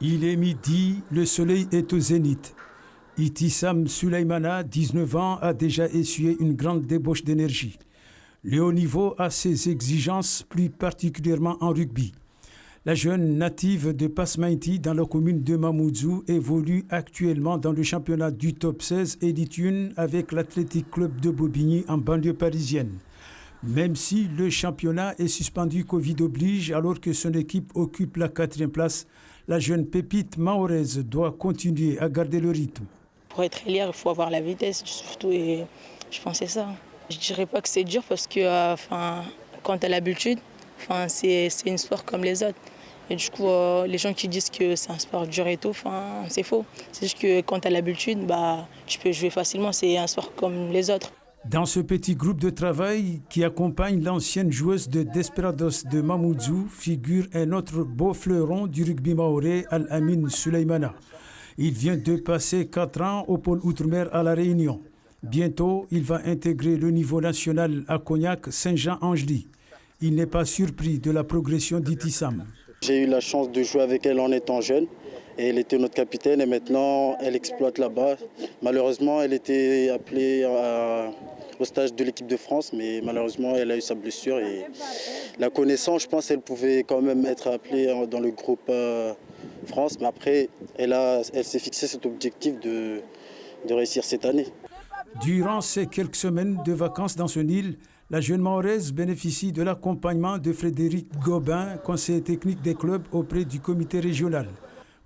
Il est midi, le soleil est au zénith. Itissam Souleymana, 19 ans, a déjà essuyé une grande débauche d'énergie. Le haut niveau a ses exigences, plus particulièrement en rugby. La jeune native de Pasmaïti, dans la commune de Mamoudzou, évolue actuellement dans le championnat du top 16 Élite 1 avec l'Athletic Club de Bobigny en banlieue parisienne. Même si le championnat est suspendu Covid oblige alors que son équipe occupe la 4e place, la jeune pépite mahoraise doit continuer à garder le rythme. Pour être élire, il faut avoir la vitesse surtout et je pensais ça. Je dirais pas que c'est dur parce que quand tu as l'habitude, c'est un sport comme les autres. Et du coup, les gens qui disent que c'est un sport dur et tout, c'est faux. C'est juste que quand tu as l'habitude, tu peux jouer facilement, c'est un sport comme les autres. Dans ce petit groupe de travail qui accompagne l'ancienne joueuse de Desperados de Mamoudzou figure un autre beau fleuron du rugby mahorais, Al-Amin Souleymana. Il vient de passer 4 ans au pôle Outre-mer à La Réunion. Bientôt, il va intégrer le niveau national à Cognac-Saint-Jean-Angely. Il n'est pas surpris de la progression d'Itissam. J'ai eu la chance de jouer avec elle en étant jeune. Et elle était notre capitaine et maintenant elle exploite là-bas. Malheureusement, elle était appelée au stage de l'équipe de France, mais malheureusement, elle a eu sa blessure. Et la connaissant, je pense qu'elle pouvait quand même être appelée dans le groupe France. Mais après, elle s'est fixé cet objectif de réussir cette année. Durant ces quelques semaines de vacances dans son île, la jeune mahoraise bénéficie de l'accompagnement de Frédéric Gobin, conseiller technique des clubs auprès du comité régional.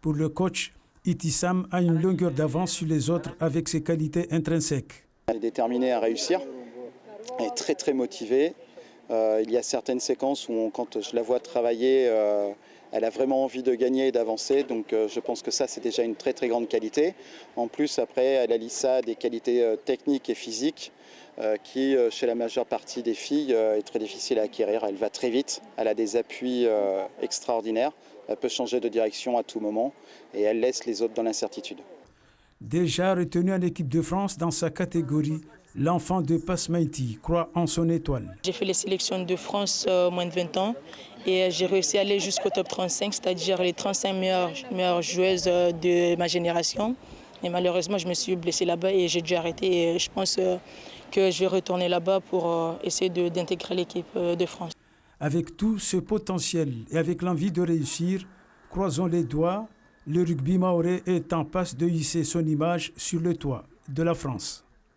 Pour le coach, Itissam a une longueur d'avance sur les autres avec ses qualités intrinsèques. Elle est déterminée à réussir, elle est très motivée. Il y a certaines séquences où quand je la vois travailler, elle a vraiment envie de gagner et d'avancer. Donc je pense que ça c'est déjà une très grande qualité. En plus après elle allie ça à des qualités techniques et physiques qui chez la majeure partie des filles est très difficile à acquérir. Elle va très vite, elle a des appuis extraordinaires. Elle peut changer de direction à tout moment et elle laisse les autres dans l'incertitude. Déjà retenu en équipe de France dans sa catégorie, l'enfant de Pasmaïti croit en son étoile. J'ai fait les sélections de France moins de 20 ans et j'ai réussi à aller jusqu'au top 35, c'est-à-dire les 35 meilleures joueuses de ma génération. Et malheureusement, je me suis blessée là-bas et j'ai dû arrêter. Et je pense que je vais retourner là-bas pour essayer d'intégrer l'équipe de France. Avec tout ce potentiel et avec l'envie de réussir, croisons les doigts, le rugby mahorais est en passe de hisser son image sur le toit de la France.